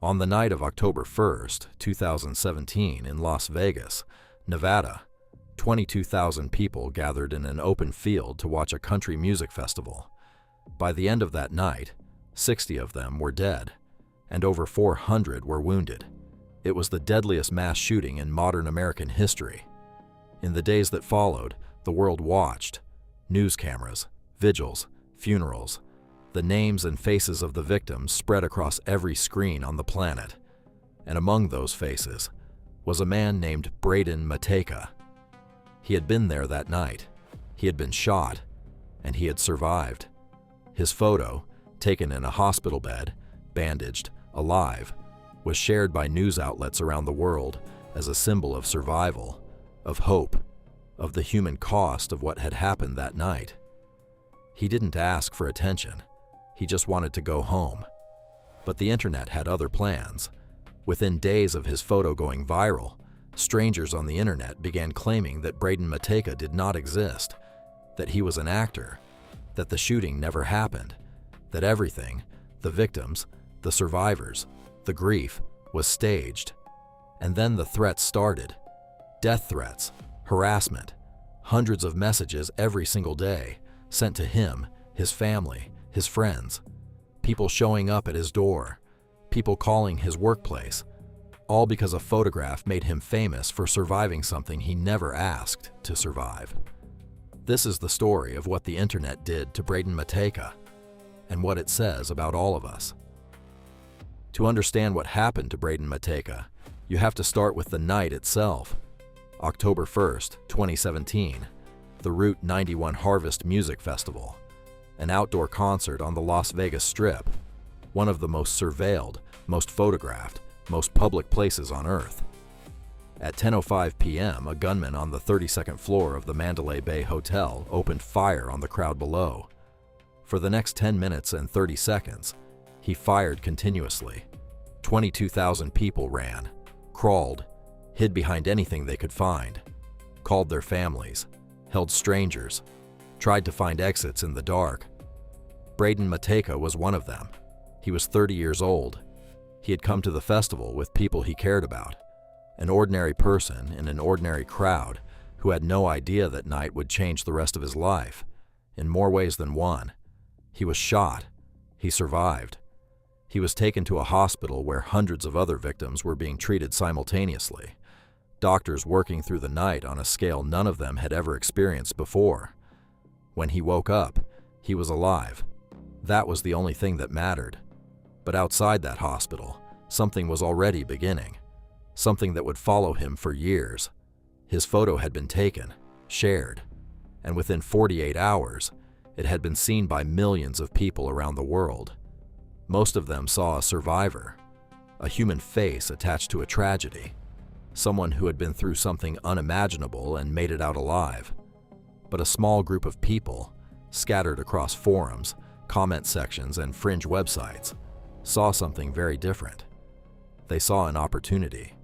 On the night of October 1st, 2017, in Las Vegas, Nevada, 22,000 people gathered in an open field to watch a country music festival. By the end of that night, 60 of them were dead, and over 400 were wounded. It was the deadliest mass shooting in modern American history. In the days that followed, the world watched. News cameras, vigils, funerals. The names and faces of the victims spread across every screen on the planet. And among those faces was a man named Braden Matejka. He had been there that night. He had been shot, and he had survived. His photo, taken in a hospital bed, bandaged, alive, was shared by news outlets around the world as a symbol of survival, of hope, of the human cost of what had happened that night. He didn't ask for attention. He just wanted to go home. But the internet had other plans. Within days of his photo going viral, strangers on the internet began claiming that Braden Matejka did not exist, that he was an actor, that the shooting never happened, that everything, the victims, the survivors, the grief, was staged. And then the threats started. Death threats, harassment, hundreds of messages every single day, sent to him, his family, his friends, people showing up at his door, people calling his workplace, all because a photograph made him famous for surviving something he never asked to survive. This is the story of what the internet did to Braden Matejka, and what it says about all of us. To understand what happened to Braden Matejka, you have to start with the night itself. October 1st, 2017, the Route 91 Harvest Music Festival, an outdoor concert on the Las Vegas Strip, one of the most surveilled, most photographed, most public places on Earth. At 10:05 p.m., a gunman on the 32nd floor of the Mandalay Bay Hotel opened fire on the crowd below. For the next 10 minutes and 30 seconds, he fired continuously. 22,000 people ran, crawled, hid behind anything they could find, called their families, held strangers, tried to find exits in the dark. Braden Matejka was one of them. He was 30 years old. He had come to the festival with people he cared about, an ordinary person in an ordinary crowd who had no idea that night would change the rest of his life, in more ways than one. He was shot. He survived. He was taken to a hospital where hundreds of other victims were being treated simultaneously, doctors working through the night on a scale none of them had ever experienced before. When he woke up, he was alive. That was the only thing that mattered. But outside that hospital, something was already beginning, something that would follow him for years. His photo had been taken, shared, and within 48 hours, it had been seen by millions of people around the world. Most of them saw a survivor, a human face attached to a tragedy, someone who had been through something unimaginable and made it out alive. But a small group of people, scattered across forums, comment sections, and fringe websites, saw something very different. They saw an opportunity.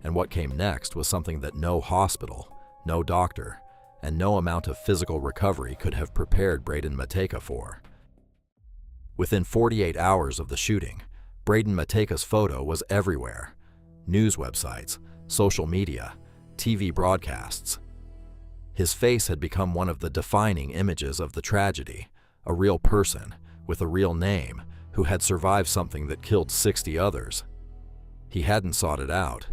And what came next was something that no hospital, no doctor, and no amount of physical recovery could have prepared Braden Matejka for. Within 48 hours of the shooting, Braden Matejka's photo was everywhere. News websites, social media, TV broadcasts. His face had become one of the defining images of the tragedy, a real person with a real name who had survived something that killed 60 others. He hadn't sought it out.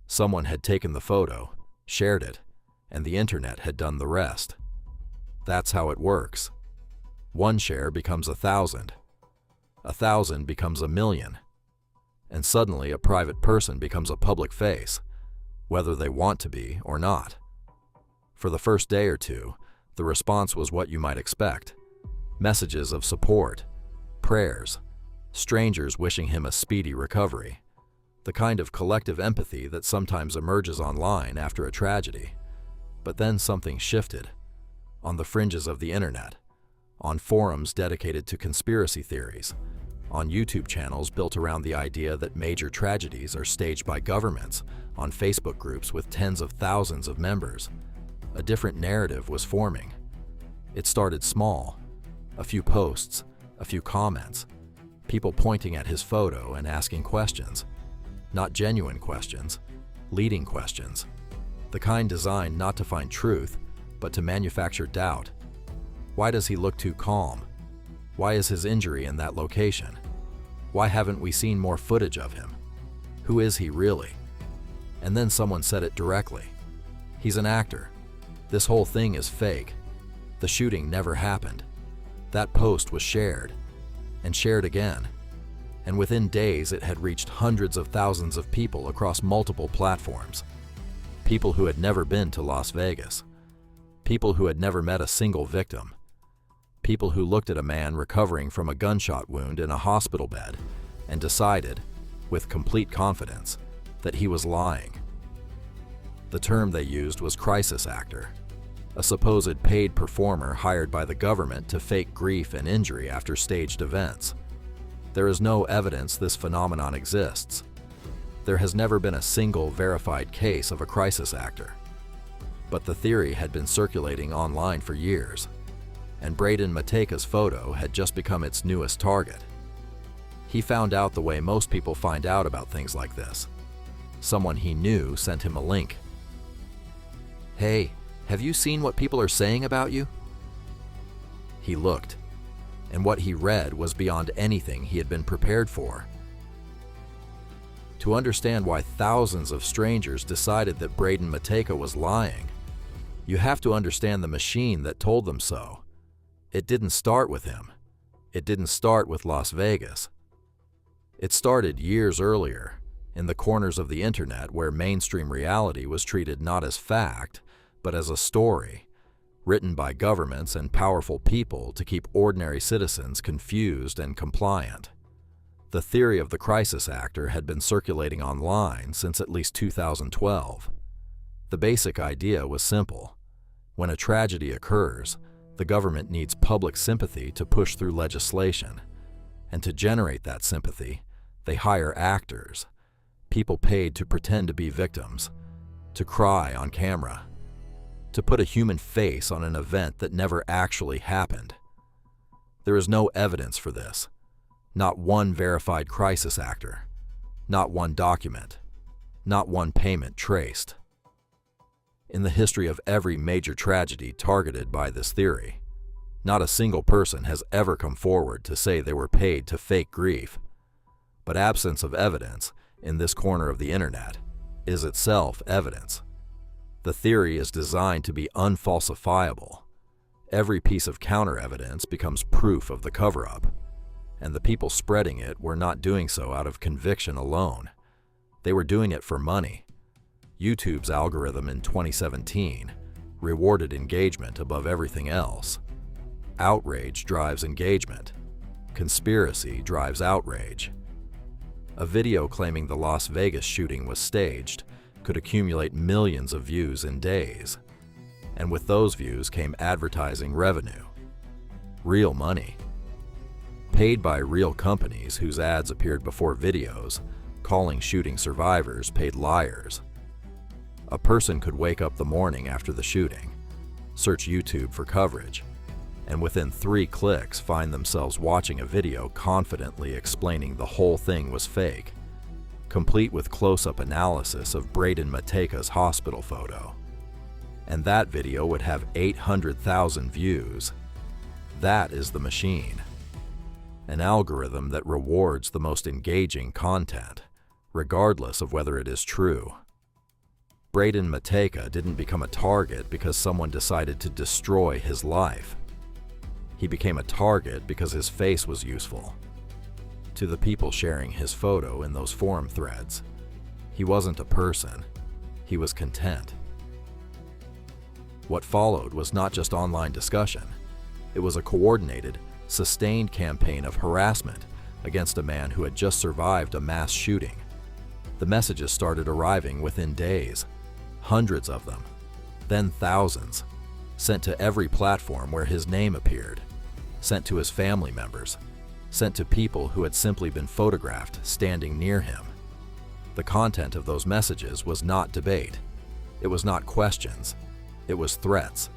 Someone had taken the photo, shared it, and the internet had done the rest. That's how it works. One share becomes 1,000. 1,000 becomes 1,000,000. And suddenly a private person becomes a public face, whether they want to be or not. For the first day or two, the response was what you might expect. Messages of support, prayers, strangers wishing him a speedy recovery, the kind of collective empathy that sometimes emerges online after a tragedy. But then something shifted. On the fringes of the internet, on forums dedicated to conspiracy theories, on YouTube channels built around the idea that major tragedies are staged by governments, on Facebook groups with tens of thousands of members, a different narrative was forming. It started small, a few posts, a few comments. People pointing at his photo and asking questions. Not genuine questions, leading questions. The kind designed not to find truth, but to manufacture doubt. Why does he look too calm? Why is his injury in that location? Why haven't we seen more footage of him? Who is he really? And then someone said it directly. He's an actor. This whole thing is fake. The shooting never happened. That post was shared, and shared again. And within days it had reached hundreds of thousands of people across multiple platforms. People who had never been to Las Vegas. People who had never met a single victim. People who looked at a man recovering from a gunshot wound in a hospital bed and decided, with complete confidence, that he was lying. The term they used was crisis actor, a supposed paid performer hired by the government to fake grief and injury after staged events. There is no evidence this phenomenon exists. There has never been a single verified case of a crisis actor. But the theory had been circulating online for years, and Braden Matejka's photo had just become its newest target. He found out the way most people find out about things like this. Someone he knew sent him a link. "Hey, have you seen what people are saying about you?" He looked, and what he read was beyond anything he had been prepared for. To understand why thousands of strangers decided that Braden Matejka was lying, you have to understand the machine that told them so. It didn't start with him. It didn't start with Las Vegas. It started years earlier, in the corners of the internet where mainstream reality was treated not as fact, but as a story, written by governments and powerful people to keep ordinary citizens confused and compliant. The theory of the crisis actor had been circulating online since at least 2012. The basic idea was simple. When a tragedy occurs, the government needs public sympathy to push through legislation. And to generate that sympathy, they hire actors, people paid to pretend to be victims, to cry on camera, to put a human face on an event that never actually happened. There is no evidence for this. Not one verified crisis actor. Not one document. Not one payment traced. In the history of every major tragedy targeted by this theory, not a single person has ever come forward to say they were paid to fake grief. But absence of evidence in this corner of the internet is itself evidence. The theory is designed to be unfalsifiable. Every piece of counter-evidence becomes proof of the cover-up, and the people spreading it were not doing so out of conviction alone. They were doing it for money. YouTube's algorithm in 2017 rewarded engagement above everything else. Outrage drives engagement. Conspiracy drives outrage. A video claiming the Las Vegas shooting was staged could accumulate millions of views in days. And with those views came advertising revenue. Real money. Paid by real companies whose ads appeared before videos, calling shooting survivors paid liars. A person could wake up the morning after the shooting, search YouTube for coverage, and within 3 clicks find themselves watching a video confidently explaining the whole thing was fake, complete with close-up analysis of Braden Matejka's hospital photo. And that video would have 800,000 views. That is the machine. An algorithm that rewards the most engaging content, regardless of whether it is true. Braden Matejka didn't become a target because someone decided to destroy his life. He became a target because his face was useful. To the people sharing his photo in those forum threads, he wasn't a person, he was content. What followed was not just online discussion, it was a coordinated, sustained campaign of harassment against a man who had just survived a mass shooting. The messages started arriving within days, hundreds of them, then thousands, sent to every platform where his name appeared, sent to his family members, sent to people who had simply been photographed standing near him. The content of those messages was not debate. It was not questions. It was threats.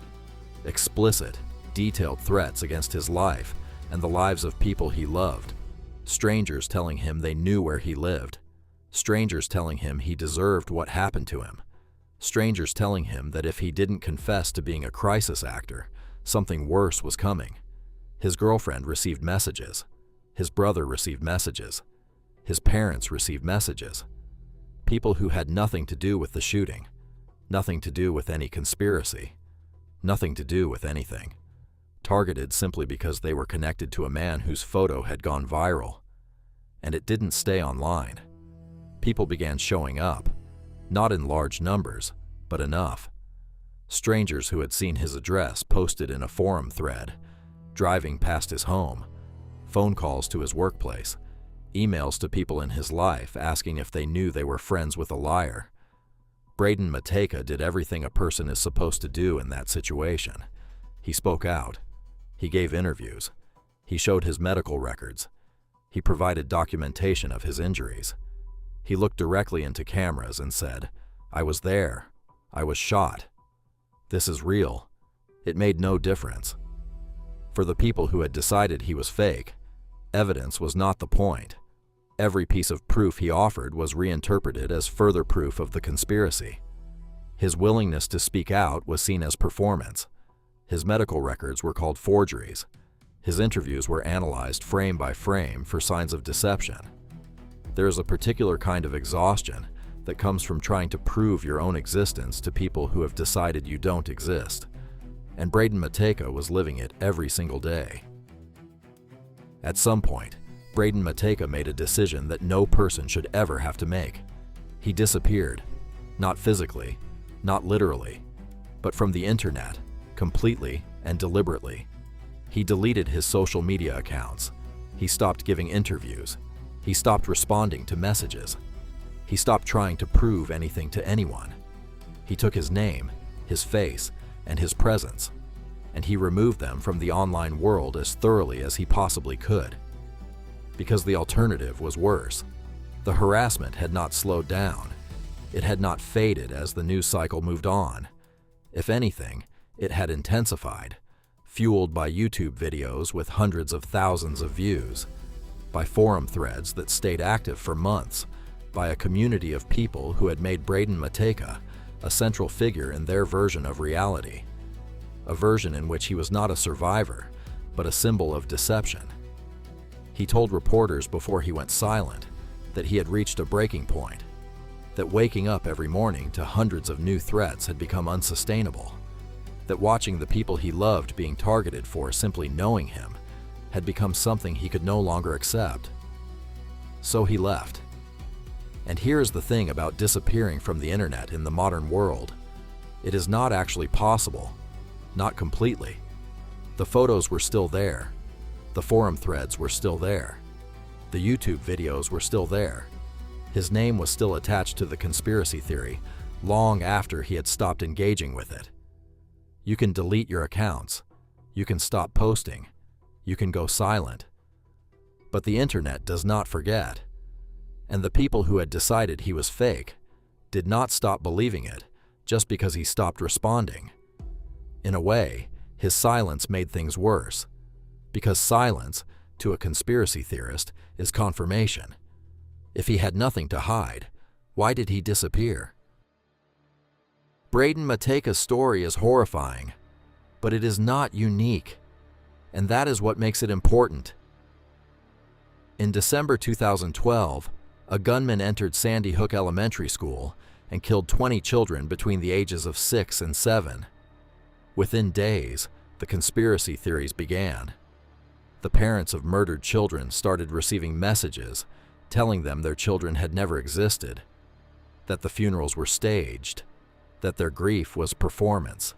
Explicit, detailed threats against his life and the lives of people he loved. Strangers telling him they knew where he lived. Strangers telling him he deserved what happened to him. Strangers telling him that if he didn't confess to being a crisis actor, something worse was coming. His girlfriend received messages. His brother received messages. His parents received messages. People who had nothing to do with the shooting, nothing to do with any conspiracy, nothing to do with anything. Targeted simply because they were connected to a man whose photo had gone viral. And it didn't stay online. People began showing up, not in large numbers, but enough. Strangers who had seen his address posted in a forum thread, driving past his home, phone calls to his workplace, emails to people in his life asking if they knew they were friends with a liar. Braden Matejka did everything a person is supposed to do in that situation. He spoke out. He gave interviews. He showed his medical records. He provided documentation of his injuries. He looked directly into cameras and said, "I was there. I was shot. This is real." It made no difference. For the people who had decided he was fake, evidence was not the point. Every piece of proof he offered was reinterpreted as further proof of the conspiracy. His willingness to speak out was seen as performance. His medical records were called forgeries. His interviews were analyzed frame by frame for signs of deception. There is a particular kind of exhaustion that comes from trying to prove your own existence to people who have decided you don't exist. And Braden Matejka was living it every single day. At some point, Braden Matejka made a decision that no person should ever have to make. He disappeared, not physically, not literally, but from the internet, completely and deliberately. He deleted his social media accounts. He stopped giving interviews. He stopped responding to messages. He stopped trying to prove anything to anyone. He took his name, his face, and his presence, and he removed them from the online world as thoroughly as he possibly could. Because the alternative was worse. The harassment had not slowed down. It had not faded as the news cycle moved on. If anything, it had intensified, fueled by YouTube videos with hundreds of thousands of views, by forum threads that stayed active for months, by a community of people who had made Braden Matejka a central figure in their version of reality, a version in which he was not a survivor, but a symbol of deception. He told reporters before he went silent that he had reached a breaking point, that waking up every morning to hundreds of new threats had become unsustainable, that watching the people he loved being targeted for simply knowing him had become something he could no longer accept. So he left. And here is the thing about disappearing from the internet in the modern world. It is not actually possible, not completely. The photos were still there. The forum threads were still there. The YouTube videos were still there. His name was still attached to the conspiracy theory long after he had stopped engaging with it. You can delete your accounts. You can stop posting. You can go silent. But the internet does not forget. And the people who had decided he was fake did not stop believing it just because he stopped responding. In a way, his silence made things worse. Because silence, to a conspiracy theorist, is confirmation. If he had nothing to hide, why did he disappear? Braden Matejka's story is horrifying, but it is not unique, and that is what makes it important. In December 2012, a gunman entered Sandy Hook Elementary School and killed 20 children between the ages of 6 and 7. Within days, the conspiracy theories began. The parents of murdered children started receiving messages telling them their children had never existed, that the funerals were staged, that their grief was performance.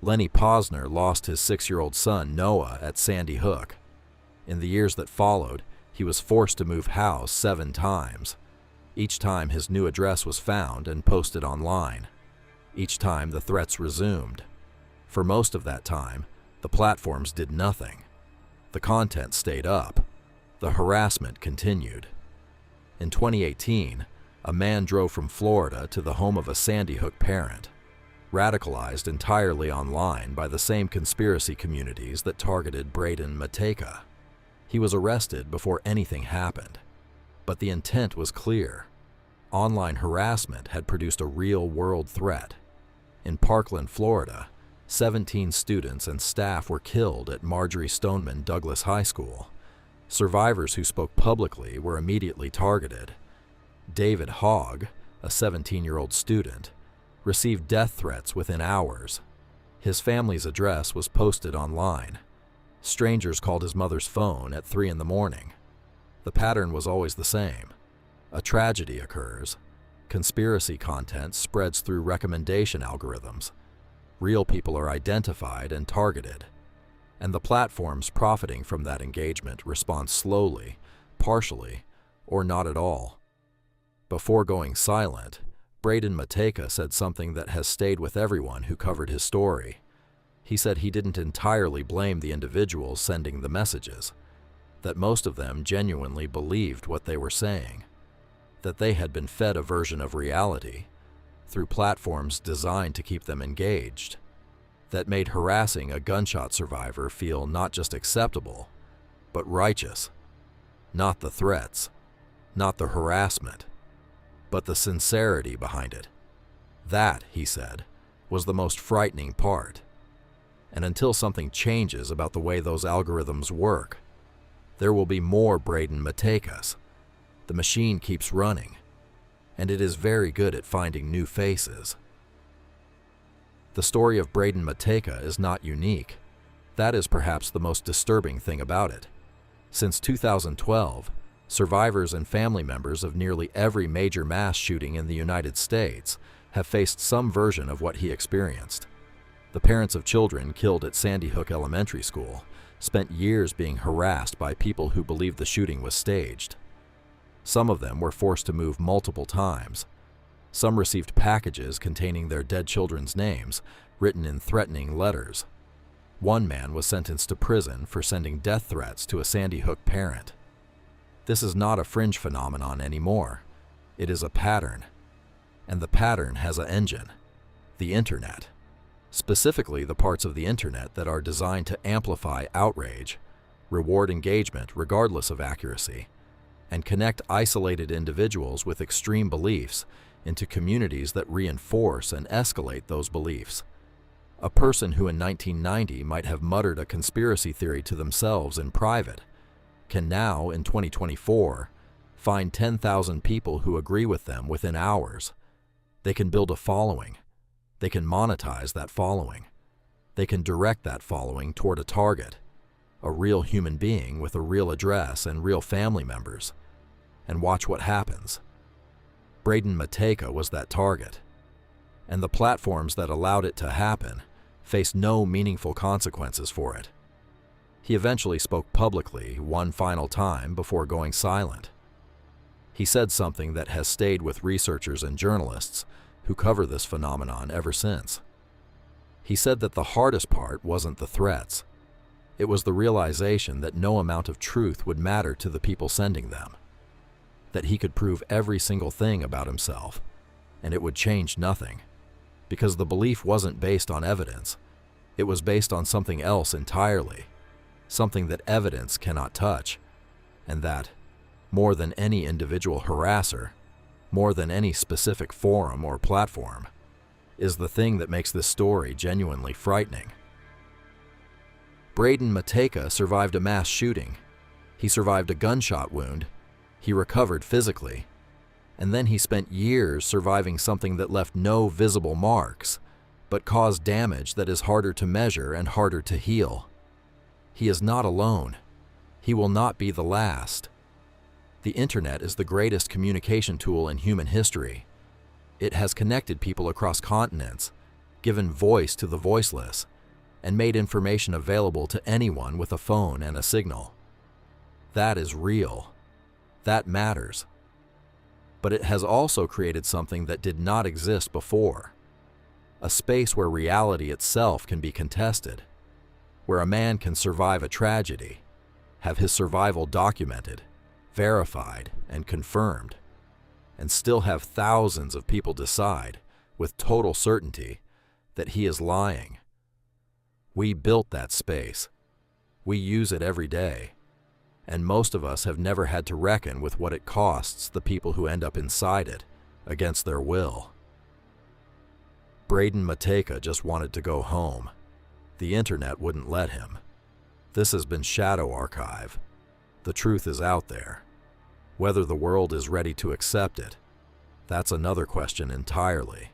Lenny Posner lost his 6-year-old son, Noah, at Sandy Hook. In the years that followed, he was forced to move house 7 times. Each time his new address was found and posted online. Each time the threats resumed. For most of that time, the platforms did nothing. The content stayed up. The harassment continued. In 2018, a man drove from Florida to the home of a Sandy Hook parent, radicalized entirely online by the same conspiracy communities that targeted Braden Matejka. He was arrested before anything happened, but the intent was clear. Online harassment had produced a real-world threat. In Parkland, Florida, 17 students and staff were killed at Marjorie Stoneman Douglas High School. Survivors who spoke publicly were immediately targeted. David Hogg, a 17-year-old student, received death threats within hours. His family's address was posted online. Strangers called his mother's phone at 3 in the morning. The pattern was always the same. A tragedy occurs. Conspiracy content spreads through recommendation algorithms. Real people are identified and targeted. And the platforms profiting from that engagement respond slowly, partially, or not at all. Before going silent, Braden Matejka said something that has stayed with everyone who covered his story. He said he didn't entirely blame the individuals sending the messages, that most of them genuinely believed what they were saying, that they had been fed a version of reality through platforms designed to keep them engaged, that made harassing a gunshot survivor feel not just acceptable, but righteous. Not the threats, not the harassment, but the sincerity behind it. That, he said, was the most frightening part. And until something changes about the way those algorithms work, there will be more Braden Matejkas. The machine keeps running, and it is very good at finding new faces. The story of Braden Matejka is not unique. That is perhaps the most disturbing thing about it. Since 2012, survivors and family members of nearly every major mass shooting in the United States have faced some version of what he experienced. The parents of children killed at Sandy Hook Elementary School spent years being harassed by people who believed the shooting was staged. Some of them were forced to move multiple times. Some received packages containing their dead children's names, written in threatening letters. One man was sentenced to prison for sending death threats to a Sandy Hook parent. This is not a fringe phenomenon anymore. It is a pattern. And the pattern has an engine: the internet. Specifically the parts of the internet that are designed to amplify outrage, reward engagement regardless of accuracy, and connect isolated individuals with extreme beliefs into communities that reinforce and escalate those beliefs. A person who in 1990 might have muttered a conspiracy theory to themselves in private can now, in 2024, find 10,000 people who agree with them within hours. They can build a following. They can monetize that following. They can direct that following toward a target, a real human being with a real address and real family members. And watch what happens. Braden Matejka was that target. And the platforms that allowed it to happen faced no meaningful consequences for it. He eventually spoke publicly one final time before going silent. He said something that has stayed with researchers and journalists who cover this phenomenon ever since. He said that the hardest part wasn't the threats. It was the realization that no amount of truth would matter to the people sending them. That he could prove every single thing about himself, and it would change nothing. Because the belief wasn't based on evidence. It was based on something else entirely. Something that evidence cannot touch. And that, more than any individual harasser, more than any specific forum or platform, is the thing that makes this story genuinely frightening. Braden Matejka survived a mass shooting. He survived a gunshot wound. He recovered physically. And then he spent years surviving something that left no visible marks, but caused damage that is harder to measure and harder to heal. He is not alone. He will not be the last. The internet is the greatest communication tool in human history. It has connected people across continents, given voice to the voiceless, and made information available to anyone with a phone and a signal. That is real. That matters. But it has also created something that did not exist before. A space where reality itself can be contested, where a man can survive a tragedy, have his survival documented, verified, and confirmed, and still have thousands of people decide, with total certainty, that he is lying. We built that space. We use it every day. and most of us have never had to reckon with what it costs the people who end up inside it, against their will. Braden Matejka just wanted to go home. The internet wouldn't let him. This has been Shadow Archive. The truth is out there. Whether the world is ready to accept it, that's another question entirely.